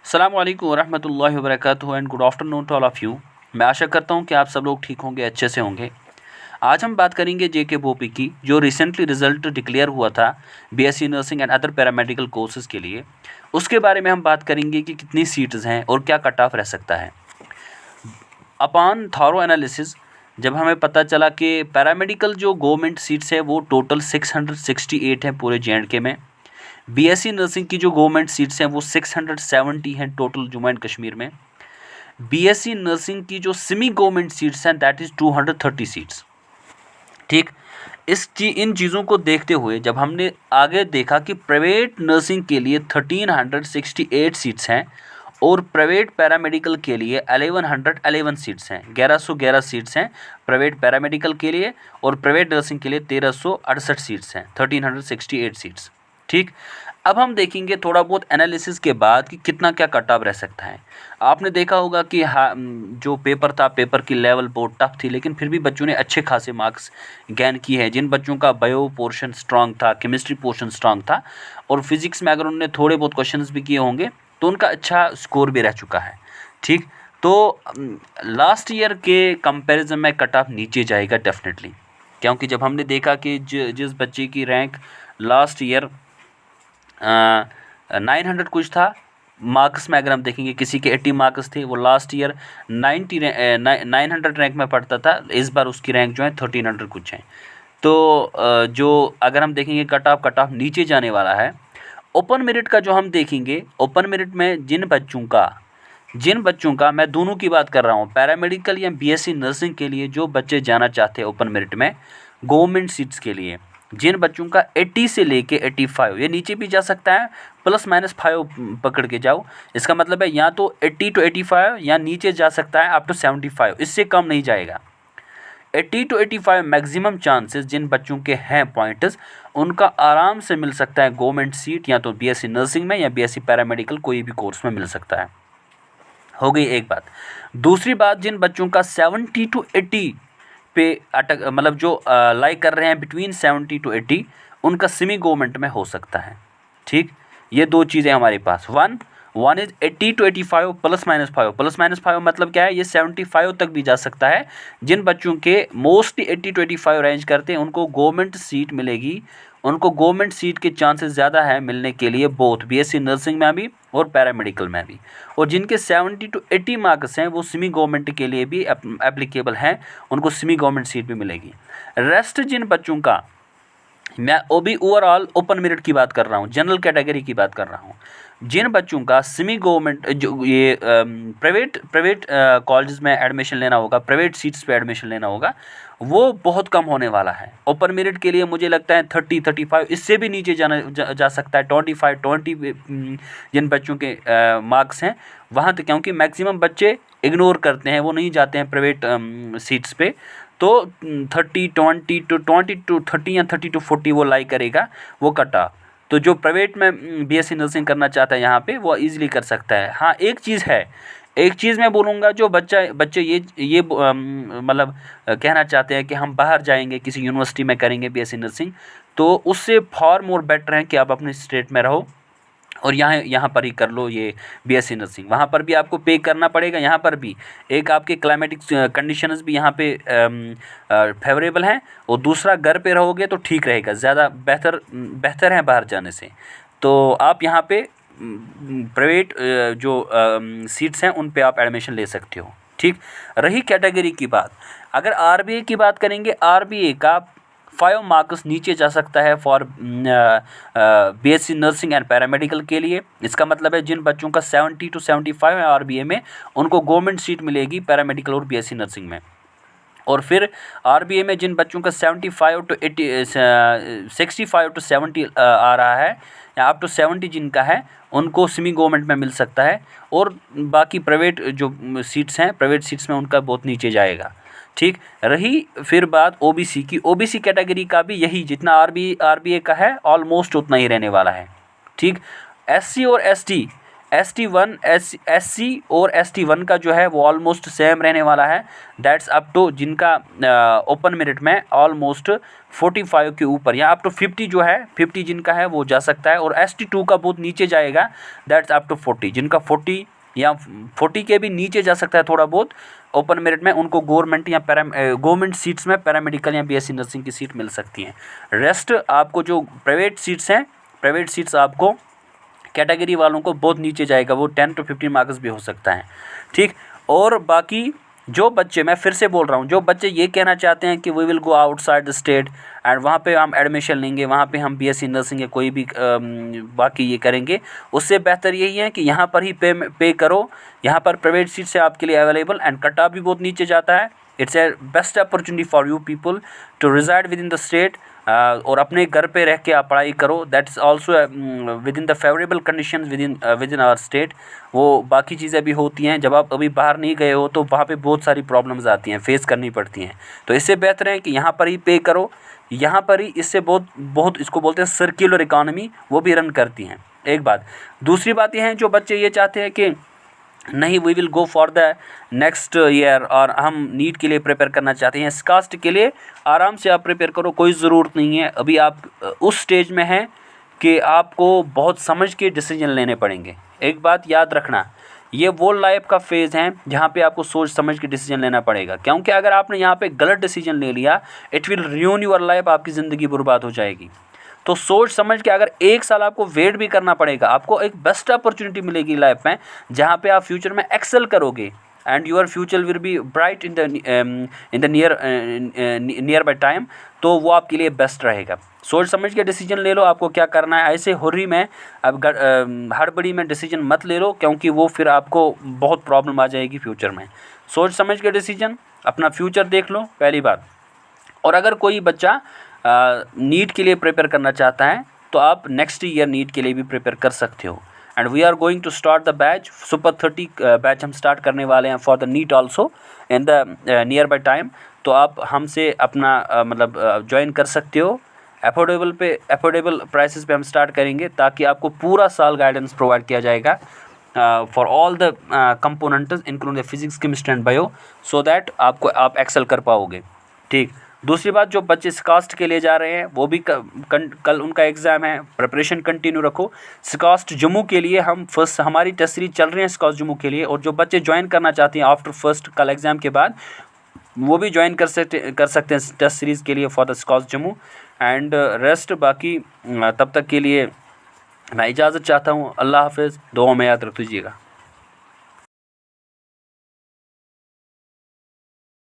अस्सलामु अलैकुम वरहमतुल्लाहि वबरकातुहू and good afternoon to all of you. मैं आशा करता हूँ कि आप सब लोग ठीक होंगे, अच्छे से होंगे। आज हम बात करेंगे जेके बोपी की, जो रिसेंटली रिज़ल्ट डिक्लेयर हुआ था BSc nursing and other paramedical courses के लिए। उसके बारे में हम बात करेंगे कि कितनी सीट्स हैं और क्या कट ऑफ रह सकता है। अपॉन थॉरो एनालिसिस जब हमें पता चला कि पैरामेडिकल जो गवर्नमेंट सीट्स है वो टोटल 668 हैं पूरे जे.एंड.के में। बीएससी नर्सिंग की जो गवर्नमेंट सीट्स हैं वो 670 हैं टोटल जम्मू एंड कश्मीर में। बीएससी नर्सिंग की जो सेमी गवर्नमेंट सीट्स हैं दैट इज़ 230 सीट्स। ठीक, इन चीज़ों को देखते हुए जब हमने आगे देखा कि प्राइवेट नर्सिंग के लिए 1368 सीट्स हैं और प्राइवेट पैरामेडिकल के लिए 1111 सीट्स हैं, 1111 सीट्स हैं प्राइवेट पैरामेडिकल के लिए, और प्राइवेट नर्सिंग के लिए 1368 सीट्स हैं, 1368 सीट्स। ठीक, अब हम देखेंगे थोड़ा बहुत एनालिसिस के बाद कि कितना क्या कट ऑफ रह सकता है। आपने देखा होगा कि जो पेपर था, पेपर की लेवल बहुत टफ थी, लेकिन फिर भी बच्चों ने अच्छे खासे मार्क्स गेन किए हैं। जिन बच्चों का बायो पोर्शन स्ट्रांग था, केमिस्ट्री पोर्शन स्ट्रांग था, और फिजिक्स में अगर उन्होंने थोड़े बहुत क्वेश्चंस भी किए होंगे तो उनका अच्छा स्कोर भी रह चुका है। ठीक, तो लास्ट ईयर के कंपैरिजन में कट ऑफ नीचे जाएगा डेफिनेटली, क्योंकि जब हमने देखा कि जिस बच्चे की रैंक लास्ट ईयर 900 कुछ था मार्क्स में, अगर हम देखेंगे किसी के 80 मार्क्स थे, वो लास्ट ईयर 900 रैंक में पढ़ता था, इस बार उसकी रैंक जो है 1300 कुछ है। तो जो अगर हम देखेंगे कट ऑफ नीचे जाने वाला है। ओपन मेरिट का जो हम देखेंगे, ओपन मेरिट में जिन बच्चों का मैं दोनों की बात कर रहा हूँ, पैरामेडिकल या बीएससी नर्सिंग के लिए जो बच्चे जाना चाहते हैं ओपन मेरिट में गवर्नमेंट सीट्स के लिए, जिन बच्चों का 80 से लेके 85, ये नीचे भी जा सकता है, +-5 पकड़ के जाओ, इसका मतलब है या तो 80 to 85 या नीचे जा सकता है अप टू 75, इससे कम नहीं जाएगा। 80 to 85 मैक्सिमम चांसेस जिन बच्चों के हैं पॉइंट्स, उनका आराम से मिल सकता है गवर्नमेंट सीट, या तो बीएससी नर्सिंग में या बीएससी पैरामेडिकल कोई भी कोर्स में मिल सकता है। हो गई एक बात। दूसरी बात, जिन बच्चों का 70 to 80 पे अटक मतलब जो लाइक कर रहे हैं बिटवीन 70 to 80, उनका सेमी गवर्नमेंट में हो सकता है। ठीक, ये दो चीज़ें हमारे पास। वन इज़ 80 to 85 +-5 मतलब क्या है, ये 75 तक भी जा सकता है। जिन बच्चों के मोस्टली 80 to 85 रेंज करते हैं उनको गवर्नमेंट सीट मिलेगी, उनको गवर्नमेंट सीट के चांसेस ज़्यादा है मिलने के लिए, बोथ बीएससी नर्सिंग में भी और पैरामेडिकल में भी। और जिनके 70 to 80 मार्क्स हैं वो सेमी गवर्नमेंट के लिए भी एप्लीकेबल हैं, उनको सेमी गवर्नमेंट सीट भी मिलेगी। रेस्ट जिन बच्चों का, मैं वो भी ओवरऑल ओपन मेरिट की बात कर रहा हूँ, जनरल कैटेगरी की बात कर रहा हूँ, जिन बच्चों का सेमी गवर्नमेंट जो ये प्राइवेट कॉलेज में एडमिशन लेना होगा, प्राइवेट सीट्स पे एडमिशन लेना होगा, वो बहुत कम होने वाला है। ओपन मेरिट के लिए मुझे लगता है 30-35, इससे भी नीचे जा सकता है, 25-20 जिन बच्चों के मार्क्स हैं वहाँ तक, क्योंकि मैक्सिमम बच्चे इग्नोर करते हैं, वो नहीं जाते हैं प्राइवेट सीट्स पे। तो 20 to 30 या 30 to 40 वो लाइक करेगा, वो कटा। तो जो प्राइवेट में बीएससी नर्सिंग करना चाहता है यहाँ पे वो इजीली कर सकता है। हाँ, एक चीज़ मैं बोलूँगा, जो बच्चे ये मतलब कहना चाहते हैं कि हम बाहर जाएंगे किसी यूनिवर्सिटी में करेंगे बीएससी नर्सिंग, तो उससे फॉर मोर बेटर है कि आप अपने स्टेट में रहो और यहाँ पर ही कर लो ये बीएससी नर्सिंग। वहाँ पर भी आपको पे करना पड़ेगा, यहाँ पर भी एक आपके क्लाइमेटिक कंडीशंस भी यहाँ पे फेवरेबल हैं, और दूसरा घर पे रहोगे तो ठीक रहेगा, ज़्यादा बेहतर है बाहर जाने से। तो आप यहाँ पे प्राइवेट जो सीट्स हैं उन पे आप एडमिशन ले सकते हो। ठीक, रही कैटेगरी की बात, अगर आरबीए की बात करेंगे, आरबीए का 5 मार्क्स नीचे जा सकता है for BSc nursing and paramedical के लिए। इसका मतलब है जिन बच्चों का 70 to 75 है आरबीए में, उनको गवर्नमेंट सीट मिलेगी पैरामेडिकल और बीएससी नर्सिंग में। और फिर आरबीए में जिन बच्चों का 65 to 70 आ रहा है, या अप टू 70 जिनका है, उनको सेमी गवर्नमेंट में मिल सकता है। और बाकी प्राइवेट जो सीट्स हैं, प्राइवेट सीट्स में उनका बहुत नीचे जाएगा। ठीक, रही फिर बात ओबीसी की, ओबीसी कैटेगरी का भी यही जितना आरबीए का है ऑलमोस्ट उतना ही रहने वाला है। ठीक, एससी और एसटी ST1 SC और ST1 का जो है वो ऑलमोस्ट सेम रहने वाला है। दैट्स अप टू जिनका ओपन मेरिट में ऑलमोस्ट 45 के ऊपर या अप टू 50 जो है 50 जिनका है वो जा सकता है, और ST2 का बहुत नीचे जाएगा, दैट्स अप टू 40 जिनका 40 या 40 के भी नीचे जा सकता है थोड़ा बहुत ओपन मेरिट में, उनको गवर्नमेंट या गवर्नमेंट सीट्स में पैरामेडिकल या BSc नर्सिंग की सीट मिल सकती हैं। रेस्ट आपको जो प्राइवेट सीट्स हैं, प्राइवेट सीट्स आपको कैटेगरी वालों को बहुत नीचे जाएगा, वो 10 to 15 मार्क्स भी हो सकता है, ठीक। और बाकी जो बच्चे, मैं फिर से बोल रहा हूँ, जो बच्चे ये कहना चाहते हैं कि we will go outside the state and वहाँ पे हम एडमिशन लेंगे, वहाँ पे हम BSc नर्सिंग या कोई भी बाकी ये करेंगे, उससे बेहतर यही है कि यहाँ पर ही पे करो। यहाँ पर प्राइवेट सीट्स है आपके लिए अवेलेबल एंड कट ऑफ भी बहुत नीचे जाता है। It's a best opportunity for you people to reside within the state, और अपने घर पे रह के आप पढ़ाई करो। That is also within the favourable condition within our state. वो बाकी चीज़ें भी होती हैं, जब आप अभी बाहर नहीं गए हो तो वहाँ पे बहुत सारी प्रॉब्लम्स आती हैं, फेस करनी पड़ती हैं। तो इससे बेहतर है कि यहाँ पर ही पे करो, यहाँ पर ही, इससे बहुत इसको बोलते हैं सर्कुलर इकॉनमी, वो भी रन करती हैं। एक बात। दूसरी बात यह है, जो बच्चे ये चाहते हैं कि नहीं we will go for the next year और हम नीट के लिए प्रिपेयर करना चाहते हैं, स्कास्ट के लिए आराम से आप प्रिपेयर करो, कोई ज़रूरत नहीं है। अभी आप उस स्टेज में हैं कि आपको बहुत समझ के डिसीजन लेने पड़ेंगे। एक बात याद रखना, ये वो लाइफ का फेज़ है जहाँ पे आपको सोच समझ के डिसीजन लेना पड़ेगा, क्योंकि अगर आपने यहाँ पे गलत डिसीजन ले लिया, इट विल रूइन योर लाइफ, आपकी ज़िंदगी बर्बाद हो जाएगी। तो सोच समझ के, अगर 1 साल आपको वेट भी करना पड़ेगा, आपको एक बेस्ट अपॉर्चुनिटी मिलेगी लाइफ में जहाँ पे आप फ्यूचर में एक्सेल करोगे and your future will be bright in the nearby time, तो वो आपके लिए बेस्ट रहेगा। सोच समझ के डिसीजन ले लो आपको क्या करना है। ऐसे हुर्री में अब हड़बड़ी में डिसीजन मत ले लो, क्योंकि वो फिर आपको बहुत प्रॉब्लम आ जाएगी फ्यूचर में। सोच समझ के डिसीजन, अपना फ्यूचर देख लो, पहली बात। और अगर कोई बच्चा नीट के लिए प्रिपेयर करना चाहता है तो आप नेक्स्ट ईयर नीट के लिए भी प्रिपेयर कर सकते हो। And we are going to start the batch, super 30 batch हम स्टार्ट करने वाले हैं for the NEET also in the nearby time. तो आप हमसे अपना मतलब ज्वाइन कर सकते हो। अफोर्डेबल प्राइसेस पे हम स्टार्ट करेंगे, ताकि आपको पूरा साल गाइडेंस प्रोवाइड किया जाएगा for all the components including the physics, chemistry and bio, so that आप एक्सेल कर पाओगे, ठीक। दूसरी बात, जो बच्चे स्कास्ट के लिए जा रहे हैं वो भी कल उनका एग्ज़ाम है, प्रिपरेशन कंटिन्यू रखो। स्कास्ट जम्मू के लिए हमारी टेस्ट सीरीज चल रही है स्कास्ट जम्मू के लिए, और जो बच्चे ज्वाइन करना चाहते हैं आफ्टर फर्स्ट कल एग्ज़ाम के बाद, वो भी ज्वाइन कर सकते हैं टेस्ट सीरीज़ के लिए for the SKUAST Jammu and rest. बाकी तब तक के लिए मैं इजाज़त चाहता हूँ। अल्लाह हाफ़िज़, दुआ में याद रख लीजिएगा।